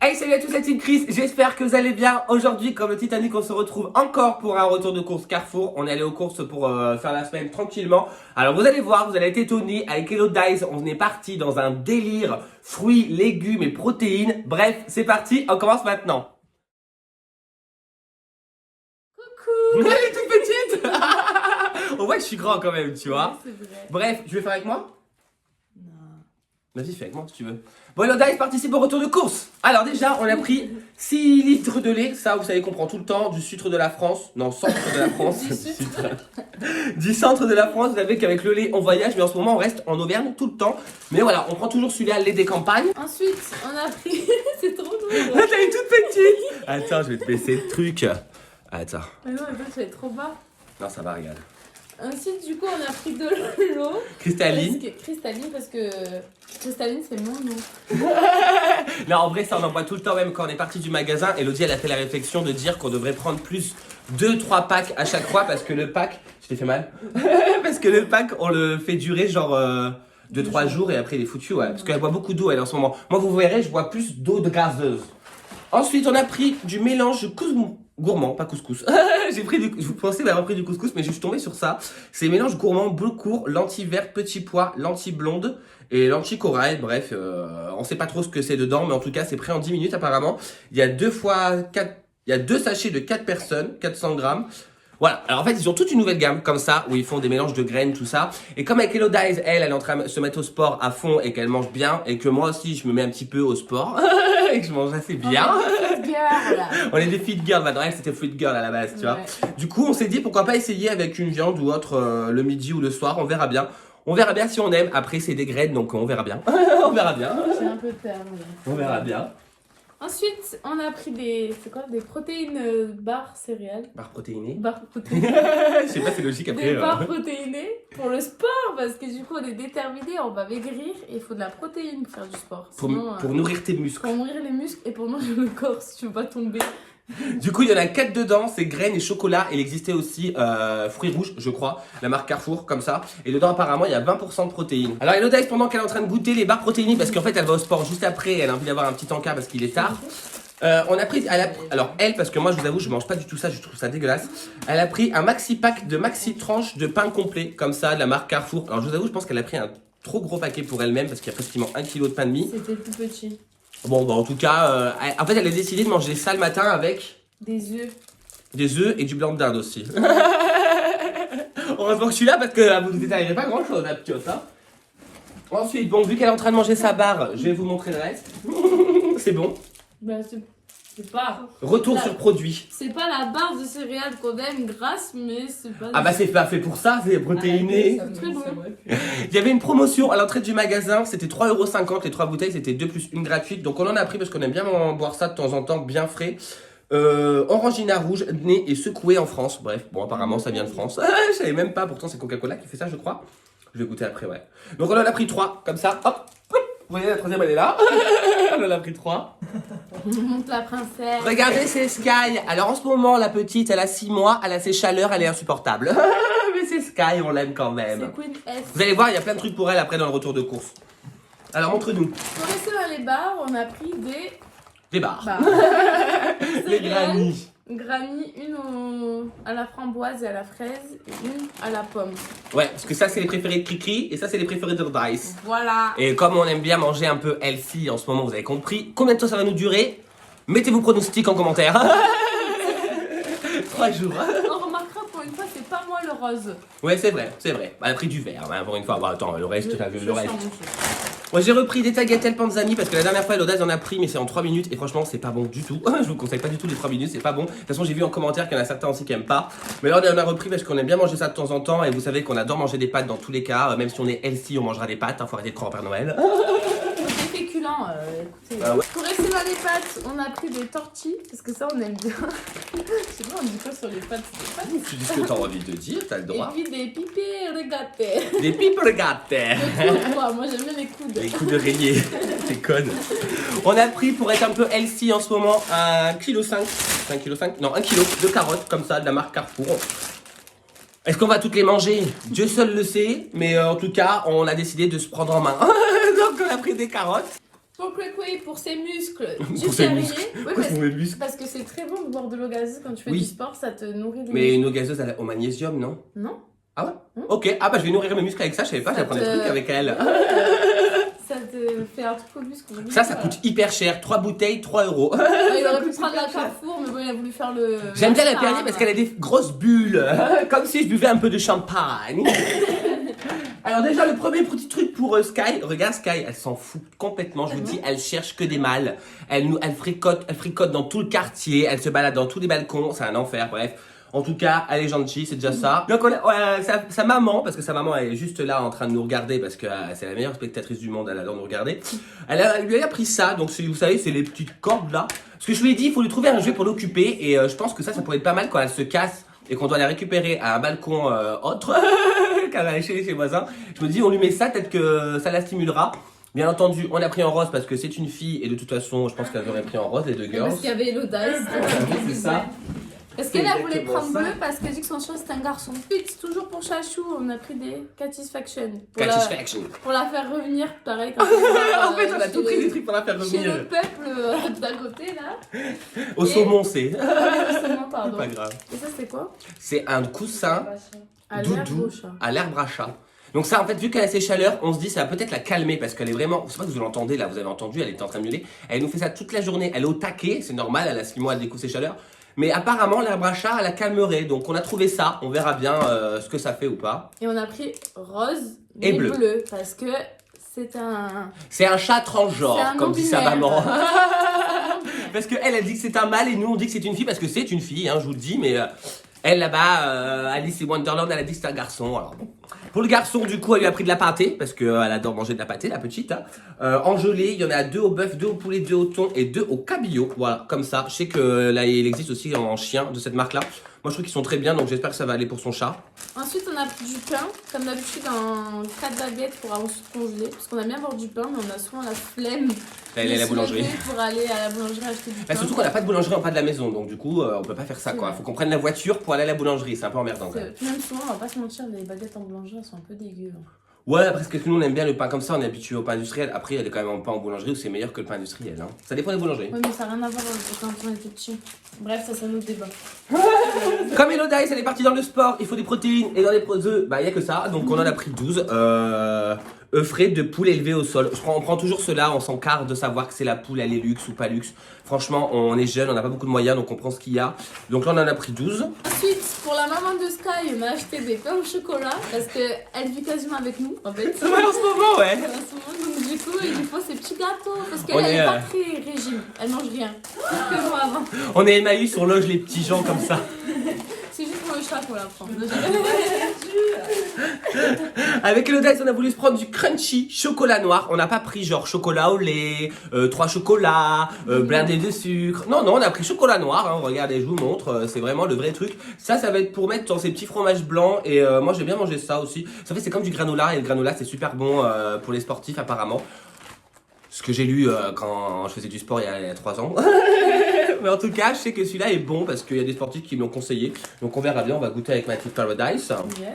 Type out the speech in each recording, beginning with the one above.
Hey, salut à tous, c'est Team Chris, j'espère que vous allez bien. Aujourd'hui, comme le Titanic, on se retrouve encore pour un retour de course Carrefour. On est allé aux courses pour faire la semaine tranquillement. Alors vous allez voir, vous allez être étonnés, avec Hello Dice, on est parti dans un délire fruits, légumes et protéines. Bref, c'est parti, on commence maintenant. Coucou. Elle est toute petite. On voit que je suis grand quand même, tu vois. Ouais, c'est vrai. Bref, tu veux faire avec moi? Non. Vas-y, fais avec moi si tu veux. Bon, Hello Dice participe au retour de course. Alors déjà, on a pris 6 litres de lait. Ça, vous savez qu'on prend tout le temps. Du sucre de la France. Non, centre de la France. Du sucre. Du centre de la France. Vous savez qu'avec le lait, on voyage. Mais en ce moment, on reste en Auvergne tout le temps. Mais voilà, on prend toujours celui-là, lait des campagnes. Ensuite, on a pris. C'est trop drôle. Là, t'as une toute petite. Attends, je vais te baisser le truc. Attends. Mais non, mais toi, tu vas être trop bas. Non, ça va, regarde. Ensuite, du coup, on a pris de l'eau. Cristalline. Cristalline, parce que cristalline, c'est mon nom. Là, en vrai, ça, on en boit tout le temps, même quand on est parti du magasin. Elodie, elle a fait la réflexion de dire qu'on devrait prendre plus 2-3 packs à chaque fois parce que le pack. Je t'ai fait mal. Parce que le pack, on le fait durer genre 2-3 jours et après, il est foutu, ouais. Parce qu'elle boit beaucoup d'eau, elle, en ce moment. Moi, vous verrez, je bois plus d'eau de gazeuse. Ensuite, on a pris du mélange gourmand, pas couscous. Je pensais avoir pris du couscous, mais je suis tombé sur ça. C'est mélange gourmand, bleu court, lentilles vertes, petit pois, lentilles blondes et lentilles corail. Bref, on sait pas trop ce que c'est dedans, mais en tout cas, c'est prêt en 10 minutes apparemment. Il y a 2 sachets de 4 personnes, 400 grammes. Voilà, alors en fait ils ont toute une nouvelle gamme comme ça où ils font des mélanges de graines, tout ça. Et comme avec Hello Dice, elle est en train de se mettre au sport à fond et qu'elle mange bien et que moi aussi je me mets un petit peu au sport et que je mange assez bien. On est des fit girls, maintenant elle c'était fit girl à la base, tu vois. Du coup on s'est dit pourquoi pas essayer avec une viande ou autre le midi ou le soir, on verra bien. On verra bien si on aime, après c'est des graines donc on verra bien. On verra bien. J'ai un peu peur. On verra bien. Ensuite, on a pris des protéines barres céréales. Barre protéinée. Barres protéinées. Je sais pas, c'est logique après. Des barres protéinées pour le sport parce que du coup on est déterminé, on va maigrir et il faut de la protéine pour faire du sport. Sinon, Pour nourrir tes muscles. pour nourrir les muscles et pour nourrir le corps si tu veux pas tomber. Du coup, il y en a 4 dedans, c'est graines et chocolat. Il existait aussi fruits rouges, je crois, la marque Carrefour, comme ça. Et dedans, apparemment, il y a 20% de protéines. Alors, Hello Dice, pendant qu'elle est en train de goûter les barres protéinées, parce qu'en fait, elle va au sport juste après, elle a envie d'avoir un petit encas parce qu'il est tard. On a pris, alors elle, parce que moi, je vous avoue, je mange pas du tout ça, je trouve ça dégueulasse. Elle a pris un maxi pack de maxi tranches de pain complet, comme ça, de la marque Carrefour. Alors, je vous avoue, je pense qu'elle a pris un trop gros paquet pour elle-même, parce qu'il y a pratiquement 1 kg de pain de mie. C'était tout petit. Bon, bah, en tout cas, en fait, elle a décidé de manger ça le matin avec Des œufs. et du blanc de dinde aussi. Heureusement que je suis là parce que vous ne détaillerez pas grand chose, la petite. Hein. Ensuite, bon, vu qu'elle est en train de manger sa barre, je vais vous montrer le reste. C'est bon. Bah, c'est pas. Retour Là. sur produit. C'est pas la barre de céréales qu'on aime grasse, mais c'est pas. Ah bah c'est pas fait pour ça, c'est protéiné. Très bon. Il y avait une promotion à l'entrée du magasin, c'était 3,50 €, les 3 bouteilles, c'était 2 plus 1 gratuite. Donc on en a pris parce qu'on aime bien boire ça de temps en temps, bien frais. Orangina rouge, né et secoué en France. Bref, bon apparemment ça vient de France. Je savais même pas, pourtant c'est Coca-Cola qui fait ça je crois. Je vais goûter après, ouais. Donc on en a pris 3, comme ça, hop. Vous voyez la troisième elle est là. On en a pris 3. Monte la princesse. Regardez, c'est Sky. Alors en ce moment, la petite, elle a 6 mois, elle a ses chaleurs, elle est insupportable. Mais c'est Sky, on l'aime quand même. C'est Queen S. Vous allez voir, il y a plein de trucs pour elle après dans le retour de course. Alors montre-nous. Pour rester dans les barres, on a pris Des barres. barres. Les Céréales. granny. Granny, une à la framboise et à la fraise, et une à la pomme. Ouais, parce que ça c'est les préférés de Cricri et ça c'est les préférés de Dice. Voilà. Et comme on aime bien manger un peu healthy en ce moment, vous avez compris. Combien de temps ça va nous durer? Mettez vos pronostics en commentaire. 3 jours. On remarquera pour une fois, c'est pas moi le rose. Ouais, c'est vrai, c'est vrai. Elle a pris du vert, hein, pour une fois. Bon, attends, le reste, t'as vu le reste. sens mon truc. Moi j'ai repris des tagliatelles panzani parce que la dernière fois l'audace en a pris mais c'est en 3 minutes et franchement c'est pas bon du tout. Je vous conseille pas du tout les 3 minutes, c'est pas bon. De toute façon j'ai vu en commentaire qu'il y en a certains aussi qui aiment pas. Mais là on a repris parce qu'on aime bien manger ça de temps en temps et vous savez qu'on adore manger des pâtes dans tous les cas. Même si on est healthy on mangera des pâtes, hein, faut arrêter de croire au Père Noël. Des féculents, écoutez. Ah ouais. Pour rester dans les pâtes, on a pris des tortillas parce que ça on aime bien. Je sais pas, on dit quoi sur les pâtes? C'est des pâtes. Tu dis ce que t'as envie de dire, t'as le droit. Et puis des pipés regattés. Des pipes regattes. Moi j'aime bien les coudes. Les coups de rayé, t'es conne. On a pris pour être un peu healthy en ce moment 1,5 kg. Non 1 kg de carottes comme ça de la marque Carrefour. Est-ce qu'on va toutes les manger? Dieu seul le sait, mais en tout cas on a décidé de se prendre en main. Donc on a pris des carottes. Pour Kwekwe, pour ses muscles, du Pour ses Perrier. muscles. Oui, Pourquoi c'est mauvais muscle? parce que c'est très bon de boire de l'eau gazeuse quand tu fais Oui. du sport, ça te nourrit les Mais muscles. une eau gazeuse au magnésium, non? Non. Ah ouais? Hmm. Ok, ah bah je vais nourrir mes muscles avec ça, je savais pas, Ça j'apprends des te- trucs avec elle. Ça te fait un truc au muscle. Ça coûte hyper cher, 3 bouteilles, 3 euros. Il aurait pu prendre la Carrefour, mais bon, il a voulu faire le. J'aime bien la Star. Perrier parce qu'elle a des grosses bulles, comme si je buvais un peu de champagne. Alors déjà, le premier petit truc pour Sky, regarde Sky, elle s'en fout complètement, je vous dis, elle cherche que des mâles. Elle fricote dans tout le quartier, elle se balade dans tous les balcons, c'est un enfer, bref. En tout cas, elle est gentille, c'est déjà ça. Donc sa maman, parce que sa maman elle est juste là en train de nous regarder, parce que c'est la meilleure spectatrice du monde, elle adore nous regarder. Elle lui a pris ça, donc vous savez, c'est les petites cordes là. Parce que je lui ai dit, il faut lui trouver un jouet pour l'occuper, et je pense que ça pourrait être pas mal quand elle se casse et qu'on doit la récupérer à un balcon autre, car elle est chez les voisins. Je me dis, on lui met ça, peut-être que ça la stimulera. Bien entendu, on a pris en rose parce que c'est une fille, et de toute façon, je pense qu'elle aurait pris en rose, les deux girls. Parce qu'il y avait l'audace. C'est ça. Est-ce qu'elle a voulu exactement prendre ça. bleu parce qu'elle dit que son chat c'est un garçon? Vite, toujours pour Chachou, on a pris des Catisfaction. Satisfaction. Pour la faire revenir, pareil. Quand En fait, on a tout pris des trucs pour la faire Chez le revenir. peuple d'à côté là. Au saumon, c'est. Justement, pardon. Pas grave. Et ça c'est quoi? C'est un coussin À l'herbe doudou au chat. à l'herbe à chat. Donc ça, en fait, vu qu'elle a ses chaleurs, on se dit ça va peut-être la calmer parce qu'elle est vraiment. Je sais pas si vous l'entendez là, vous avez entendu, elle était en train de miauler. Elle nous fait ça toute la journée. Elle est au taquet, c'est normal, elle a 6 mois, elle découvre ses chaleurs. Mais apparemment, l'herbe à chat, elle la calmerait. Donc on a trouvé ça. On verra bien ce que ça fait ou pas. Et on a pris rose Et mais bleu. parce que c'est un. C'est un chat transgenre, C'est un comme dit sa non-binaire. maman. Parce qu'elle, elle dit que c'est un mâle et nous on dit que c'est une fille parce que c'est une fille, hein, je vous le dis. Mais elle là-bas, Alice in Wonderland, elle a dit que c'est un garçon. Alors bon. Pour le garçon, du coup, elle lui a pris de la pâtée parce qu'elle adore manger de la pâtée, la petite. Hein. En gelée, il y en a 2 au bœuf, 2 au poulet, 2 au thon et 2 au cabillaud. Voilà, comme ça. Je sais que là, il existe aussi en chien de cette marque-là. Moi, je trouve qu'ils sont très bien, donc j'espère que ça va aller pour son chat. Ensuite, on a pris du pain, comme d'habitude, en 4 baguettes pour ensuite congeler. Parce qu'on aime bien avoir du pain, mais on a souvent la flemme Elle est à la de se boulangerie. lever pour aller à la boulangerie acheter du pain. Bah, surtout qu'on n'a pas de boulangerie en bas de la maison, donc du coup, on peut pas faire ça, C'est quoi. vrai. Faut qu'on prenne la voiture pour aller à la boulangerie, c'est un peu emmerdant, quand même. Puis même souvent, on va pas se mentir, les baguettes en boulangerie, elles sont un peu dégueu. Ouais, parce que nous on aime bien le pain comme ça, on est habitué au pain industriel. Après, il y a quand même un pain en boulangerie où c'est meilleur que le pain industriel. Hein. Ça dépend des boulangeries. Ouais, mais ça n'a rien à voir avec quand on était petit. Bref, ça c'est un autre débat. Comme Elodie, elle est partie dans le sport, il faut des protéines et dans les œufs, bah il y a que ça. Donc on en a pris 12. Œufs frais de poule élevée au sol. On prend toujours cela, on s'encarre de savoir que c'est la poule, elle est luxe ou pas luxe. Franchement, on est jeune, on n'a pas beaucoup de moyens, donc on prend ce qu'il y a. Donc là, on en a pris 12. Ensuite, pour la maman de Sky, on a acheté des pains au chocolat parce qu'elle vit quasiment avec nous en fait. Ouais, en ce moment, ouais. En ce moment, donc du coup, il lui faut ces petits gâteaux parce On qu'elle est, elle est pas très régime, elle mange rien. Plus que moi avant. On est Emmaüs, on loge les petits gens comme ça. C'est juste pour le chat qu'on la prend. Avec Elodie, on a voulu se prendre du crunchy chocolat noir. On n'a pas pris genre chocolat au lait, 3 chocolats, blindé de sucre. Non, non, on a pris chocolat noir. Hein. Regardez, je vous montre. C'est vraiment le vrai truc. Ça va être pour mettre dans ces petits fromages blancs. Et moi, j'ai bien mangé ça aussi. Ça fait, c'est comme du granola. Et le granola, c'est super bon pour les sportifs, apparemment. Ce que j'ai lu quand je faisais du sport il y a 3 ans. Mais en tout cas, je sais que celui-là est bon parce qu'il y a des sportifs qui me l'ont conseillé. Donc on verra bien, on va goûter avec Mathilde Paradise. Yes.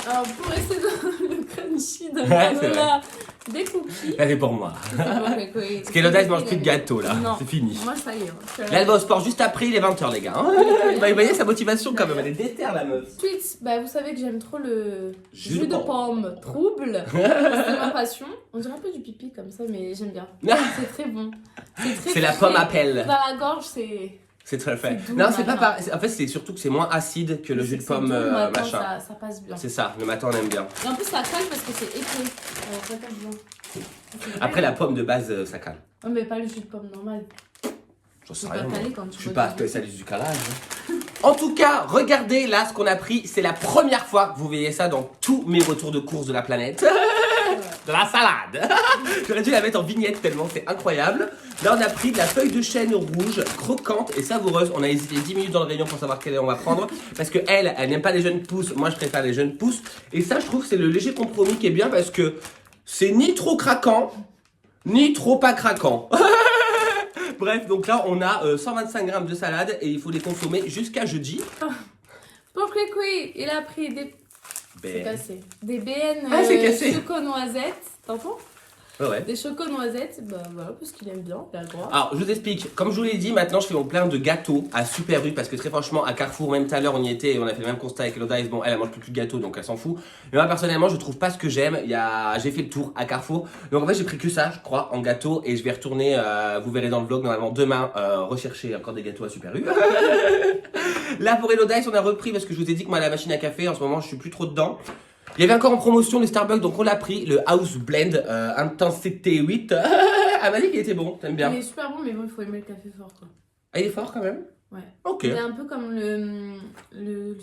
Alors pour rester dans le crunchy de Ouais, c'est granola, des cookies. Elle est pour moi. Parce Parce qu'Elodie mange plus de gâteau là, Non. c'est fini. Moi ça y est. Hein. Là, elle va au sport juste après, il est 20h les gars. Hein. Vous voyez sa motivation quand même, elle est déterre la meuf. Ensuite, bah, vous savez que j'aime trop le Jus jus de de pomme trouble. C'est ma passion. On dirait un peu du pipi comme ça, mais j'aime bien. C'est très bon. très C'est la frais. pomme à pelle. Dans la gorge, c'est. C'est très fait. C'est doux Non, le c'est pas matin. pareil. En fait, c'est surtout que c'est moins acide que le jus de c'est pomme doux le matin, machin. ça passe bien. C'est ça, le matin on aime bien. Et en plus, ça cale parce que c'est épais. Ça passe bien. C'est vrai. Après, la pomme de base, ça calme. Ouais, mais pas le jus de pomme normal. J'en sais C'est rien. pas moi. calé quand tu Je suis bois pas du spécialiste du calage. En tout cas, regardez là ce qu'on a pris. C'est la première fois que vous voyez ça dans tous mes retours de course de la planète. De la salade. J'aurais dû la mettre en vignette tellement c'est incroyable. Là, on a pris de la feuille de chêne rouge, croquante et savoureuse. On a hésité 10 minutes dans le rayon pour savoir quelle on va prendre. Parce que elle n'aime pas les jeunes pousses. Moi, je préfère les jeunes pousses. Et ça, je trouve que c'est le léger compromis qui est bien parce que c'est ni trop craquant, ni trop pas craquant. Bref, donc là, on a 125 grammes de salade et il faut les consommer jusqu'à jeudi. Pour Kwekwe, il a pris des. C'est Ben, cassé. Des BN Ah, c'est cassé. choco-noisettes. T'entends? Ouais. Des chocos noisettes, bah voilà, parce qu'il aime bien, il a le droit. Alors, je vous explique. Comme je vous l'ai dit, maintenant, je fais plein de gâteaux à Super U parce que très franchement, à Carrefour, même tout à l'heure, on y était et on a fait le même constat avec Elodice. Bon, elle mange plus de gâteaux, donc elle s'en fout. Mais moi, personnellement, je trouve pas ce que j'aime. J'ai fait le tour à Carrefour. Donc, en fait, j'ai pris que ça, je crois, en gâteau et je vais retourner, vous verrez dans le vlog, normalement, demain, rechercher encore des gâteaux à Super U. Là, pour Elodice, on a repris parce que je vous ai dit que moi, la machine à café, en ce moment, je suis plus trop dedans. Il y avait encore en promotion le Starbucks, donc on l'a pris, le House Blend Intensité 8. Elle m'a dit qu'il était bon, t'aimes bien. Il est super bon, mais bon, il faut aimer le café fort, quoi. Ah, il est fort quand même. Ouais. Ok. Il est un peu comme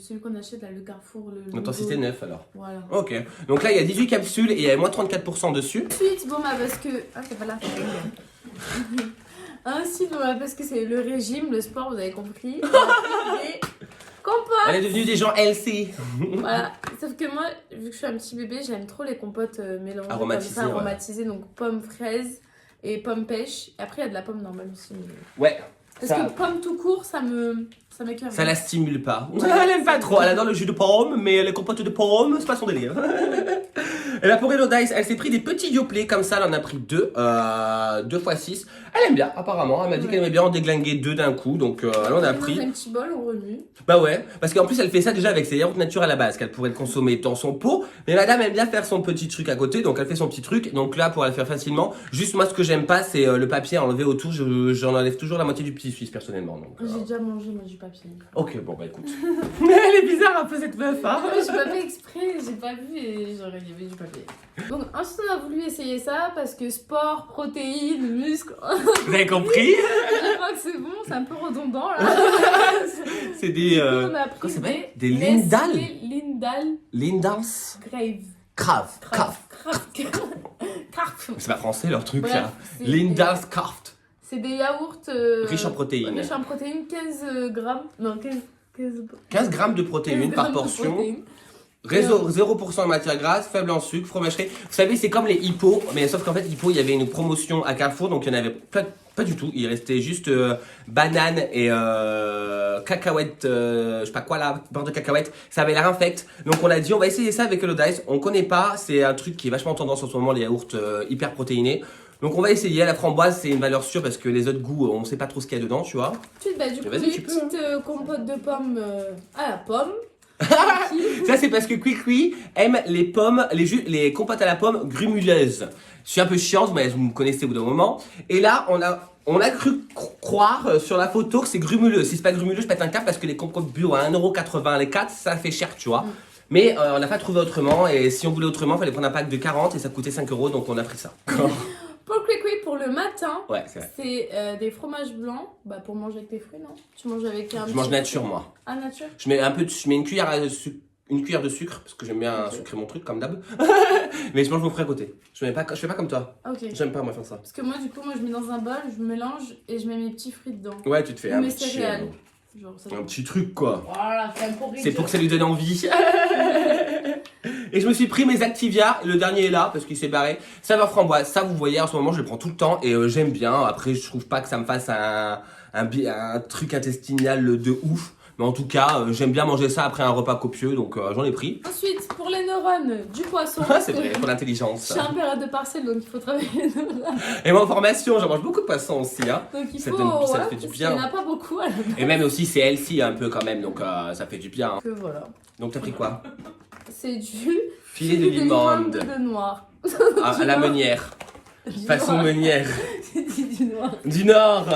celui qu'on achète, là, le Carrefour. Intensité 9 alors. Voilà. Ok. Donc là, il y a 18 capsules et il y a moins 34% dessus. Ensuite, bon, bah, parce que. Ah, c'est pas là. Ensuite, bon, bah, parce que c'est le régime, le sport, vous avez compris. On a pris des compotes. Elle est devenue des gens LC. Voilà. Sauf que moi, vu que je suis un petit bébé, j'aime trop les compotes mélangées. Aromatisées, comme ça, ouais. aromatisées. Donc, pomme fraise et pomme pêche. Et après, il y a de la pomme normale aussi. Ouais. Parce que pomme tout court, ça m'écoeure. Ça la stimule pas. Elle aime pas trop. Elle adore le jus de pomme, mais les compotes de pomme, c'est pas son délire. Et là pour Elodice, elle s'est pris des petits Yoplait comme ça, elle en a pris 2, 2x6. Elle aime bien, apparemment. Elle m'a dit qu'elle aimait bien en déglinguer 2 d'un coup, donc elle en a pris. Dans un petit bol, on remue. Bah ouais, parce qu'en plus elle fait ça déjà avec ses yaourts nature à la base, qu'elle pourrait le consommer dans son pot. Mais madame aime bien faire son petit truc à côté, donc elle fait son petit truc. Donc là, pour le faire facilement, juste moi ce que j'aime pas, c'est le papier enlevé autour. J'en enlève toujours la moitié du petit suisse personnellement. Donc, J'ai déjà mangé, moi, du papier. Ok, bon bah écoute. Elle est bizarre un peu cette meuf, hein. J'ai pas fait exprès, j'ai pas vu et j'aurais y avait du papier. Donc ensuite on a voulu essayer ça parce que sport, protéines, muscles. Vous avez compris? Je crois que c'est bon, c'est un peu redondant là. C'est des. On a pris Comment ça s'appelle? Des Lindal. Lindal. Lindals. Grave. Kraft. Kraft. C'est pas français leur truc Bref, là. c'est- Lindals Kraft. C'est des yaourts Riches en protéines. Riches en protéines, 15 grammes. Non, 15 grammes de protéines 15 par grammes de portion. protéines. 0% de matière grasse, faible en sucre, fromagerie. Vous savez, c'est comme les hippos, mais sauf qu'en fait, hippo, il y avait une promotion à Carrefour, donc il n'y en avait pas du tout. Il restait juste banane et cacahuètes, je sais pas quoi là, beurre de cacahuète. Ça avait l'air infect. Donc on a dit, on va essayer ça avec Elodice. On connaît pas, c'est un truc qui est vachement tendance en ce moment, les yaourts hyper protéinés. Donc on va essayer. La framboise, c'est une valeur sûre parce que les autres goûts, on sait pas trop ce qu'il y a dedans, tu vois. Ensuite, bah, du coup, Vas-y, les tu peux, petites compotes de pommes à la pomme. Ça, c'est parce que Kwikwi aime les pommes, les compotes à la pomme grumuleuses. Je suis un peu chiante, mais vous me connaissez au bout d'un moment. Et là, on a cru croire sur la photo que c'est grumuleux. Si c'est pas grumuleux, je pète un câble parce que les compotes bio à 1,80€ les 4, ça fait cher, tu vois. Mais on n'a pas trouvé autrement. Et si on voulait autrement, il fallait prendre un pack de 40 et ça coûtait 5€, donc on a pris ça. Pour le Kwikwi, pour le matin, Ouais, c'est vrai. c'est des fromages blancs. Bah, pour manger avec tes fruits, non? Tu manges avec un Je mange nature, moi. Ah, nature? Je mets une cuillère de sucre parce que j'aime bien sucrer mon truc comme d'hab. Mais je mange mon fruit à côté. Je fais pas comme toi. Ok. J'aime pas moi faire ça. Parce que moi, du coup, je mets dans un bol, je mélange et je mets mes petits fruits dedans. Ouais, tu te fais Ou un mes petit, céréales. Genre, ça... un petit truc quoi. Voilà, C'est pour que ça lui donne envie. Et je me suis pris mes Activia, le dernier est là parce qu'il s'est barré. Saveur framboise, ça vous voyez en ce moment je le prends tout le temps et j'aime bien. Après je trouve pas que ça me fasse un truc intestinal de ouf. Mais en tout cas j'aime bien manger ça après un repas copieux donc j'en ai pris. Ensuite, pour les neurones, du poisson. C'est vrai, pour Je l'intelligence. suis en période de partiel donc il faut travailler les neurones. Et moi en formation j'en mange beaucoup de poissons aussi. Hein. Donc il Ça faut. donne- ça ouais, fait du parce bien. qu'il n'y en a pas beaucoup à la base. Et même aussi c'est healthy un peu quand même donc ça fait du bien. Hein. Que voilà. Donc t'as pris quoi? C'est du. Filet de limande. de noir. À la meunière. Façon meunière. C'est du noir. Du Nord.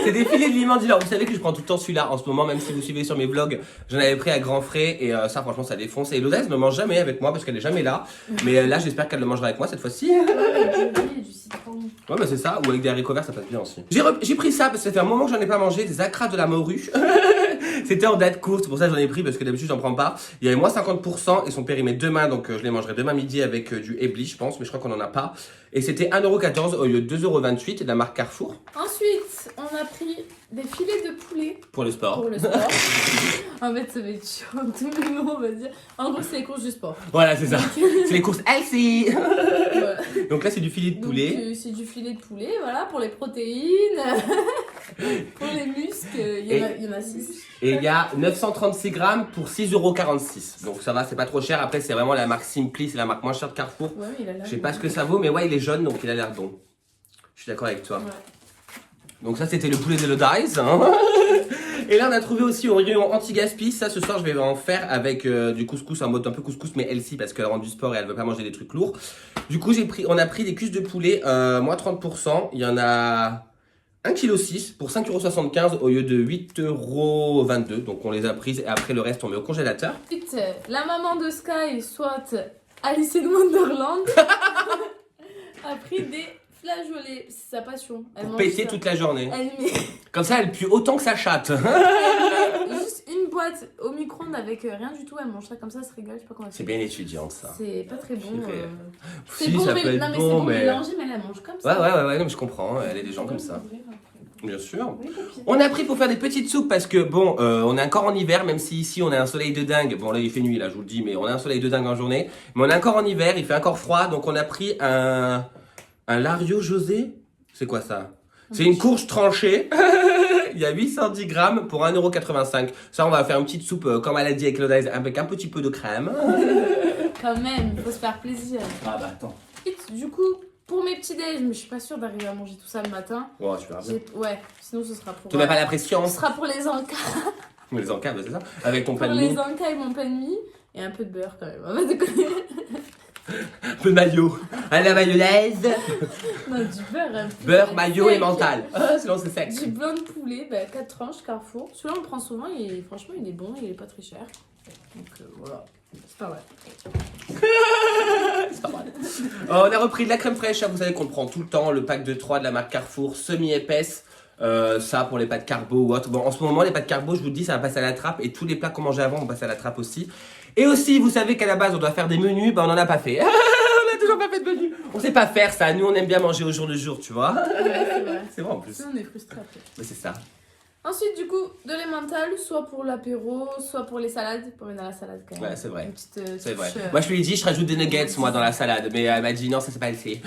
C'est des filets de limande du Nord. Vous savez que je prends tout le temps celui-là en ce moment, même si vous suivez sur mes vlogs. J'en avais pris à grands frais et ça, franchement, ça défonce. Et Elodice ne mange jamais avec moi parce qu'elle est jamais là. Mais là, j'espère qu'elle le mangera avec moi cette fois-ci. Avec du riz et du citron. Ouais, bah c'est ça. Ou avec des haricots verts, ça passe bien aussi. J'ai pris ça parce que ça fait un moment que j'en ai pas mangé. Des acras de la morue. C'était en date courte, c'est pour ça que j'en ai pris parce que d'habitude j'en prends pas. Il y avait moins 50% et son périmètre demain, donc je les mangerai demain midi avec du éblis, je pense, mais je crois qu'on en a pas. Et c'était 1,14€ au lieu de 2,28€ de la marque Carrefour Ensuite, on a pris des filets de poulet pour le sport. pour le sport. En fait, ça va être chiant. Tout le monde on va dire. En gros, c'est les courses du sport. Voilà, c'est ça. C'est les courses healthy. Voilà. Donc là, c'est du filet de poulet. Donc, c'est du filet de poulet, voilà, pour les protéines. Pour les muscles, il y en a 6. Et il y a 936 grammes pour 6,46 €. Donc ça va, c'est pas trop cher. Après, c'est vraiment la marque Simply, c'est la marque moins chère de Carrefour. Ouais, il a l'air Je sais pas ce que ça vaut, mais ouais, il est jaune, donc il a l'air bon. Je suis d'accord avec toi. Ouais. Donc ça, c'était le poulet de l'Odice. Hein. Et là, on a trouvé aussi au rayon anti-gaspi. Ça, ce soir, je vais en faire avec du couscous, en mode un peu couscous, mais healthy, parce qu'elle rentre du sport et elle veut pas manger des trucs lourds. Du coup, on a pris des cuisses de poulet, moins 30%. Il y en a 1,6 kg pour 5,75 € au lieu de 8,22 €. Donc on les a prises et après le reste, on met au congélateur. Ensuite, la maman de Sky, soit Alice in Wonderland, a pris des flageolets. C'est sa passion. Elle Pour mange péter ça. toute la journée. Elle met Comme ça, elle pue autant que sa chatte. juste une boîte au micro-ondes avec rien du tout. Elle mange ça comme ça, elle se régale. Je sais pas comment C'est bien étudiante, ça. C'est pas très bon. Purée. C'est Si, bon, ça mais... peut être non, mais bon, c'est bon mais... mélanger, mais elle la mange comme ça. Ouais, non, mais je comprends. Elle est des gens comme ça. Bien sûr. Oui, copine. On a pris pour faire des petites soupes parce que bon, on est encore en hiver, même si ici on a un soleil de dingue. Bon là il fait nuit là, je vous le dis, mais on a un soleil de dingue en journée. Mais on est encore en hiver, il fait encore froid, donc on a pris un Lario José. C'est quoi ça? C'est une courge tranchée. Il y a 810 grammes pour 1,85 €. Ça on va faire une petite soupe comme elle a dit avec l'Odice avec un petit peu de crème. Quand même, faut se faire plaisir. Ah bah attends. Ensuite, du coup, pour mes petits déj, mais je suis pas sûre d'arriver à manger tout ça le matin. Oh, tu verras bien. Ouais, sinon ce sera pour. Tu n'as pas la pression. Ce sera pour les encas. Les encas, c'est ça? Avec ton Pour pain de les mie. encas et mon pain de mie. Et un peu de beurre quand même. On va déconner. Le maillot. À la mayonnaise. Non, du beurre. Un peu Beurre, maillot et sec. mental. Sinon c'est sec. Du blanc de poulet, 4 tranches Carrefour. Celui-là on le prend souvent et franchement il est bon, il est pas très cher. Donc voilà, c'est pas mal. C'est pas mal. On a repris de la crème fraîche, hein, vous savez qu'on le prend tout le temps, le pack de 3 de la marque Carrefour, semi-épaisse. Ça pour les pâtes carbo ou autre. Bon, en ce moment, les pâtes carbo, je vous le dis, ça va passer à la trappe et tous les plats qu'on mangeait avant vont passer à la trappe aussi. Et aussi, vous savez qu'à la base, on doit faire des menus, on n'en a pas fait. On a toujours pas fait de menu. On sait pas faire ça. Nous, on aime bien manger au jour le jour, tu vois. Ouais, c'est vrai. C'est vrai en plus. Sinon, on est frustrés après. Mais c'est ça. Ensuite, du coup, de l'emmental, soit pour l'apéro, soit pour les salades. Pour mettre dans la salade quand même. Ouais, c'est vrai. Une petite, C'est vrai. touche, Moi, je lui ai dit, je rajoute des nuggets, moi, dans la salade. Mais elle m'a dit, non, ça, c'est pas healthy.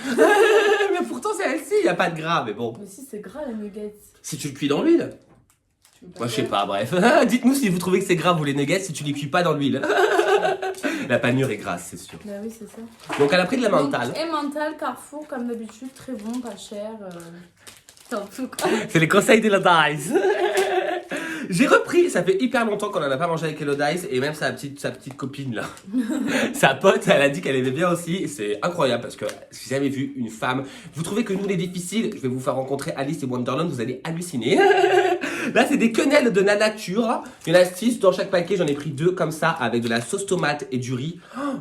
Mais pourtant, c'est healthy, il n'y a pas de gras, mais bon. Mais si, c'est gras les nuggets. Si tu le cuis dans l'huile. Tu veux pas Moi, je sais faire pas, bref. Dites-nous si vous trouvez que c'est gras, vous les nuggets, si tu les cuis pas dans l'huile. La panure est grasse, c'est sûr. Bah oui, c'est ça. Donc, elle a pris de la mentale. Et mental, Carrefour, comme d'habitude, très bon, pas cher. En tout cas. C'est les conseils de l'Odice. J'ai repris, ça fait hyper longtemps qu'on en a pas mangé avec l'Odice et même sa petite copine là. Sa pote, elle a dit qu'elle aimait bien aussi. Et c'est incroyable parce que si vous avez vu une femme, vous trouvez que nous les difficiles, je vais vous faire rencontrer Alice et Wonderland, vous allez halluciner. Là, c'est des quenelles de la nature. Il y en a 6 dans chaque paquet, j'en ai pris 2 comme ça avec de la sauce tomate et du riz.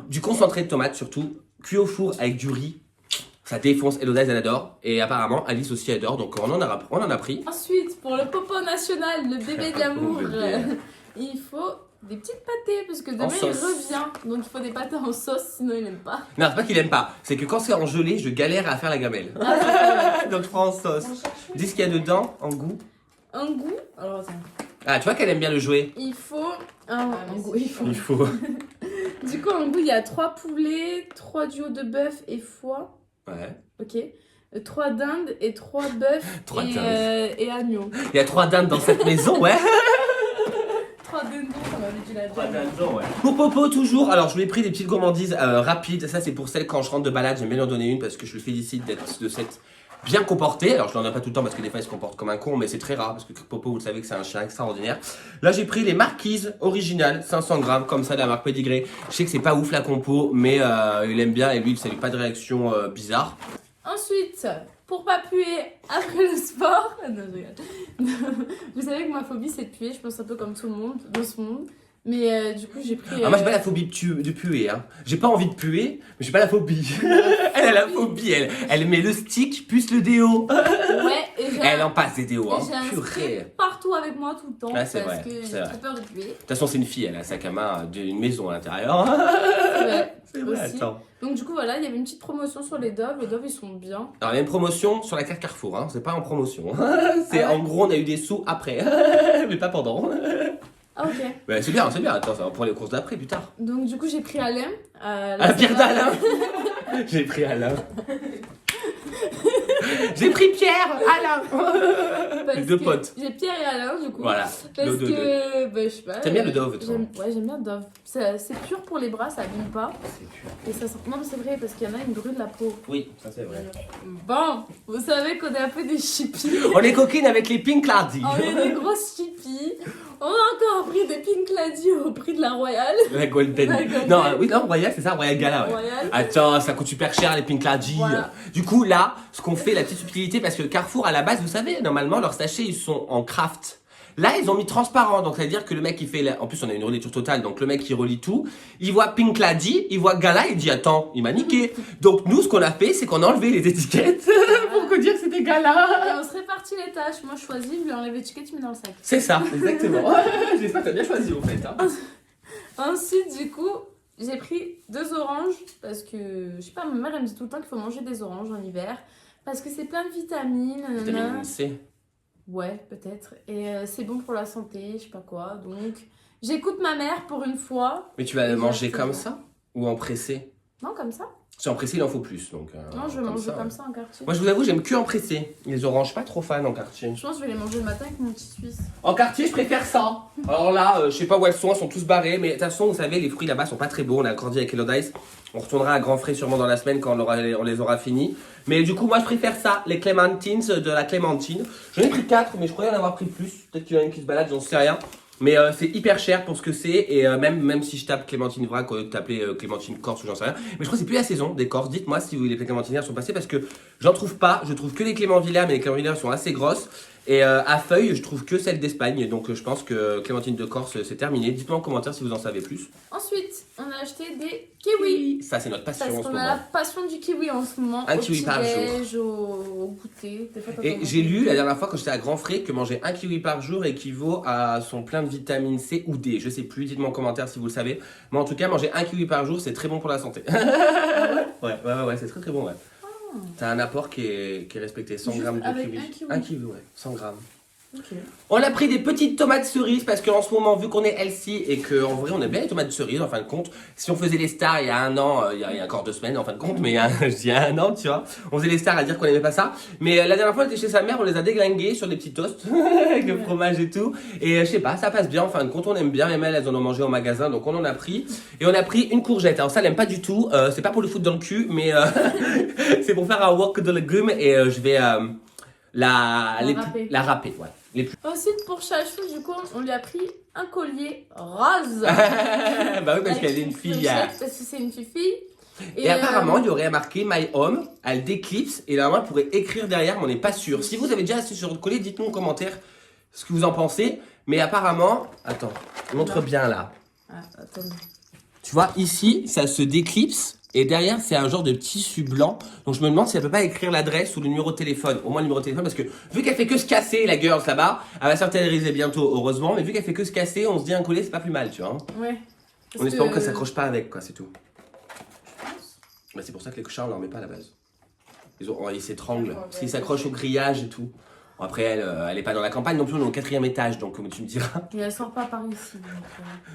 Du concentré de tomate surtout, cuit au four avec du riz. Ça défonce, Elodie elle adore et apparemment Alice aussi adore donc on en a pris. Ensuite, pour le popo national, le bébé de l'amour, Bébé. il faut des petites pâtés parce que demain il sauce. revient. Donc il faut des pâtés en sauce, sinon il n'aime pas. Non, c'est pas qu'il aime pas, c'est que quand c'est en gelée, je galère à faire la gamelle. Donc je prends en sauce. Dis ce qu'il y a dedans en goût. Un goût, alors attends, Ah, tu vois qu'elle aime bien le jouer. il faut un goût. Il faut. Il faut. Du coup, en goût, il y a 3 poulets, 3 duos de bœuf et foie. Ouais. Ok. 3 dindes et 3 bœufs 3 et agneaux. Il y a 3 dindes dans cette maison, ouais. 3 dindons, ça m'avait dit la dinde. ouais. Pour Popo, toujours. Alors, je lui ai pris des petites gourmandises rapides. Ça, c'est pour celle quand je rentre de balade. J'aime bien lui en donner une parce que je le félicite d'être de cette bien comporté. Alors, je l'en ai pas tout le temps parce que des fois, il se comporte comme un con, mais c'est très rare parce que Popo, vous le savez que c'est un chien extraordinaire. Là, j'ai pris les Marquises originales, 500 grammes, comme ça, de la marque Pédigré. Je sais que c'est pas ouf la compo, mais il aime bien et lui, ça lui pas de réaction bizarre. Ensuite, pour pas puer après le sport. Non, je rigole. Vous savez que ma phobie, c'est de puer. Je pense un peu comme tout le monde dans ce monde. Mais du coup, j'ai pris. Ah, moi, j'ai pas la phobie de puer, hein. J'ai pas envie de puer, mais j'ai pas la phobie. Elle a la phobie, elle met le stick plus le déo. Ouais, et j'ai Elle en passe des déos, hein. j'ai un Purée. spray partout avec moi tout le temps Ouais, c'est parce vrai, que c'est j'ai vrai. trop peur de puer. De toute façon, c'est une fille, elle a un sac à main d'une maison à l'intérieur. Ouais, C'est vrai, aussi. attends. Donc du coup voilà, il y avait une petite promotion sur les Dove. Les Dove ils sont bien. Alors, il y a une promotion sur la carte Carrefour, hein. C'est pas en promotion. C'est Ah ouais. en gros, on a eu des sous après, mais pas pendant. Ah ok. Ouais, c'est bien. Attends, ça va pour les courses d'après, plus tard. Donc du coup j'ai pris Alain. À la pierre d'Alain. J'ai pris Alain. J'ai pris Pierre, Alain. Pas parce deux que potes. j'ai Pierre et Alain du coup. Voilà. Parce L'eau de deux. que, bah, je sais pas. T'aimes bien le Dove, toi? Ouais, j'aime bien le Dove. C'est pur pour les bras, ça abîme pas. C'est pur. Et ça sent... Non, mais c'est vrai, parce qu'il y en a, ils me brûlent la peau. Oui, ça c'est vrai. Bon, vous savez qu'on est un peu des chippies. On est coquines avec les Pink Lardy. On est des grosses chippies. On a encore pris des Pink Lady au prix de la Royale. La Golden. La Golden. Non, oui, non, Royal, c'est ça, Royal Gala, ouais. Royale. Attends, ça coûte super cher les Pink Lardy. Voilà. Du coup, là, ce qu'on fait, la petite subtilité, parce que Carrefour, à la base, vous savez, normalement, leurs sachets, ils sont en craft. Là, ils ont mis transparent, donc ça veut dire que le mec, il fait. En plus, on a une relecture totale, donc le mec, il relit tout. Il voit Pink Lady, il voit Gala, il dit attends, il m'a niqué. Donc, nous, ce qu'on a fait, c'est qu'on a enlevé les étiquettes pour dire que c'était Gala. Et on se répartit les tâches. Moi, je choisis, lui enlève l'étiquette, tu mets dans le sac. C'est ça, exactement. J'espère que t'as bien choisi, en fait. Hein. Ensuite, du coup, j'ai pris 2 oranges parce que, je sais pas, ma mère elle me dit tout le temps qu'il faut manger des oranges en hiver parce que c'est plein de vitamines. nanana. Vitamine C. Ouais, peut-être. Et c'est bon pour la santé, je sais pas quoi. Donc, j'écoute ma mère pour une fois. Mais tu vas Et manger j'ai comme raison. ça ou en pressé? Non, comme ça. Si en pressé, il en faut plus. Donc, Non, je vais manger ça, comme ouais. ça en quartier. Moi, je vous avoue, j'aime que en pressé. Les oranges, pas trop fan en quartier. Je pense que je vais les manger le matin avec mon petit suisse. En quartier, je préfère ça. Alors là, je sais pas où elles sont tous barrées. Mais de toute façon, vous savez, les fruits là-bas sont pas très beaux. On a encore dit avec Hello Dice. On retournera à Grand Frais sûrement dans la semaine quand on les aura finis. Mais du coup, moi, je préfère ça. Les clémentines de la clémentine. J'en ai pris 4, mais je croyais en avoir pris plus. Peut-être qu'il y en a une qui se balade, j'en sais rien. Mais c'est hyper cher pour ce que c'est. Et même si je tape Clémentine Vrac, au lieu de taper Clémentine Corse ou j'en sais rien. Mais je crois que c'est plus la saison des Corses. Dites-moi si les clémentinières sont passées parce que j'en trouve pas. Je trouve que les Clément-Villers, mais les Clément-Villers sont assez grosses. Et à feuilles, je trouve que celles d'Espagne. Donc je pense que Clémentine de Corse, c'est terminé. Dites-moi en commentaire si vous en savez plus. Ensuite, on a acheté des kiwis. Ça, c'est notre passion Parce en ce qu'on a la moment. passion du kiwi en ce moment. Un au kiwi par petit-déj, au goûter. Des fois, t'en Et manges j'ai un lu kiwi. la dernière fois quand j'étais à Grand Frais que manger un kiwi par jour équivaut à son plein de vitamine C ou D. Je sais plus, dites-moi en commentaire si vous le savez. Mais en tout cas, manger un kiwi par jour, c'est très bon pour la santé. ouais, c'est très très bon, ouais. T'as un apport qui est respecté, 100 Juste grammes de avec kiwi. un kiwi. Un kiwi, ouais, 100 grammes. Ok. On a pris des petites tomates cerises parce qu'en ce moment, vu qu'on est healthy et qu'en vrai on aime bien les tomates cerises en fin de compte, si on faisait les stars il y a un an, il y a encore 2 semaines en fin de compte, mais je dis il y a un an, tu vois, on faisait les stars à dire qu'on aimait pas ça. Mais la dernière fois on était chez sa mère, on les a déglinguées sur des petits toasts avec le fromage et tout. Et je sais pas, ça passe bien en fin de compte, on aime bien, même elles en ont mangé au magasin donc on en a pris. Et on a pris une courgette, alors ça elle aime pas du tout, c'est pas pour le foutre dans le cul, mais c'est pour faire un wok de légumes et je vais la râper, ouais. Les plus... Ensuite, pour Chachou, du coup, on lui a pris un collier rose. bah oui, parce qu'elle est une fille. Parce que c'est une fille. Et apparemment, il y aurait marqué My Home, elle déclipse, et normalement, elle pourrait écrire derrière, mais on n'est pas sûr. Si vous avez déjà assisté sur le collier, dites-nous en commentaire ce que vous en pensez. Mais apparemment, attends, montre bien là. Ah, attends. Tu vois, ici, ça se déclipse, et derrière, c'est un genre de tissu blanc. Donc je me demande si elle peut pas écrire l'adresse ou le numéro de téléphone. Au moins le numéro de téléphone, parce que vu qu'elle fait que se casser, la girls là-bas, elle va se faire terroriser bientôt, heureusement. Mais vu qu'elle fait que se casser, on se dit un collier, c'est pas plus mal, tu vois. Ouais. En espérant qu'elle s'accroche pas avec, quoi, c'est tout. Bah, c'est pour ça que les cochards, on leur met pas à la base. Ils s'étranglent, parce qu'ils s'accrochent au grillage et tout. Bon, après, elle est pas dans la campagne non plus, on est au 4e étage, donc tu me diras. Et elle sort pas par ici.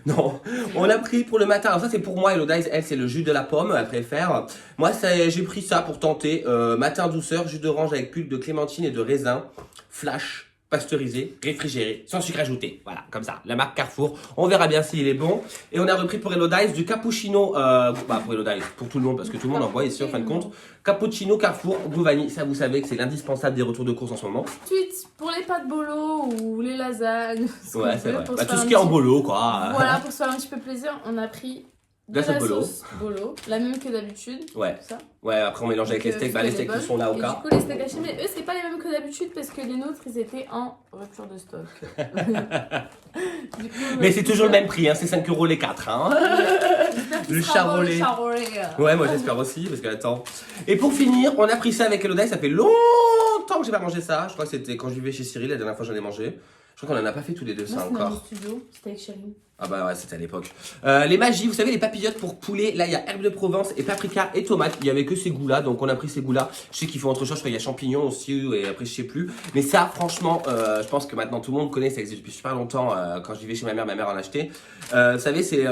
Non, on a pris pour le matin. Alors ça, c'est pour moi, Hello Dice, elle, c'est le jus de la pomme, elle préfère. Moi, j'ai pris ça pour tenter. Matin douceur, jus d'orange avec pulpe de clémentine et de raisin. Flash, pasteurisé, réfrigéré, sans sucre ajouté. Voilà, comme ça, la marque Carrefour. On verra bien s'il est bon. Et on a repris pour Hello Dice du cappuccino, pour Hello Dice, pour tout le monde, parce que tout le monde en boit ici en fin de compte. Cappuccino Carrefour, goût vanille, ça vous savez que c'est l'indispensable des retours de course en ce moment. Ensuite, pour les pâtes bolo ou les lasagnes, Ouais, c'est vrai. pour Bah, se tout faire ce un qui est en petit- bolo, quoi. Voilà, pour se faire un petit peu plaisir, on a pris de La sauce bolo. sauce bolo, la même que d'habitude. Ouais. Ça. Ouais, après on mélange avec les Donc, steaks, vous les avez steaks les qui sont là au bonnes. cas. Et du coup, les steaks hachés, mais eux, c'est pas les mêmes que d'habitude parce que les nôtres, ils étaient en rupture de stock. Du coup, Mais c'est toujours le même prix, hein, c'est 5 € les 4. Hein. Le charolais. Ouais, moi j'espère aussi, parce que attends. Et pour finir, on a pris ça avec Hello Dice, ça fait longtemps que j'ai pas mangé ça. Je crois que c'était quand je vivais chez Cyril, la dernière fois j'en ai mangé. Je crois qu'on en a pas fait tous les deux Moi, ça c'est dans le encore. studio, c'était avec Chérie. Ah bah ouais, c'était à l'époque. Les magies, vous savez, les papillotes pour poulet. Là, il y a herbe de Provence et paprika et tomate. Il y avait que ces goûts-là, donc on a pris ces goûts-là. Je sais qu'ils font autre chose, je crois qu'il y a champignons aussi, et après, je sais plus. Mais ça, franchement, je pense que maintenant tout le monde connaît, ça existe depuis super longtemps. Quand je vivais chez ma mère en achetait. Vous savez, c'est.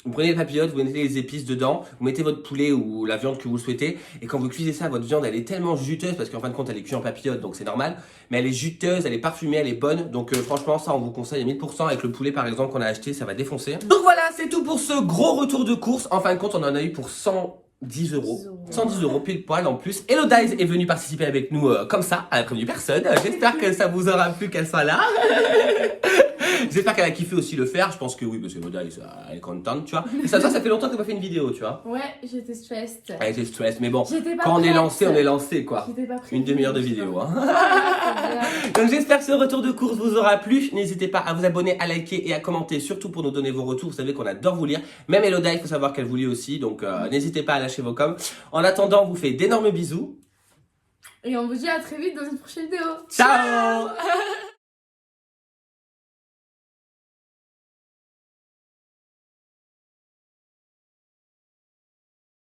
Vous prenez les papillotes, vous mettez les épices dedans, vous mettez votre poulet ou la viande que vous souhaitez, et quand vous cuisez ça, votre viande elle est tellement juteuse, parce qu'en fin de compte elle est cuite en papillote, donc c'est normal, mais elle est juteuse, elle est parfumée, elle est bonne, donc franchement ça on vous conseille à 1000%, avec le poulet par exemple qu'on a acheté, ça va défoncer. Donc voilà, c'est tout pour ce gros retour de course, en fin de compte on en a eu pour 110 euros. 110 euros pile poil en plus. Hello Dice est venue participer avec nous comme ça, elle a prévenu personne, j'espère que ça vous aura plu qu'elle soit là. J'espère qu'elle a kiffé aussi le faire, je pense que oui, parce que Moda elle est contente, tu vois. Et ça fait longtemps que t'as pas fait une vidéo, tu vois. Ouais, j'étais stressed. Elle était stress, mais bon, J'étais pas quand on est prête. lancé quoi. J'étais pas prête. Une demi-heure de vidéo. Hein. Ouais, Donc j'espère que ce retour de course vous aura plu. N'hésitez pas à vous abonner, à liker et à commenter, surtout pour nous donner vos retours. Vous savez qu'on adore vous lire. Même Elodie, il faut savoir qu'elle vous lit aussi, donc n'hésitez pas à lâcher vos coms. En attendant, on vous fait d'énormes bisous. et on vous dit à très vite dans une prochaine vidéo. Ciao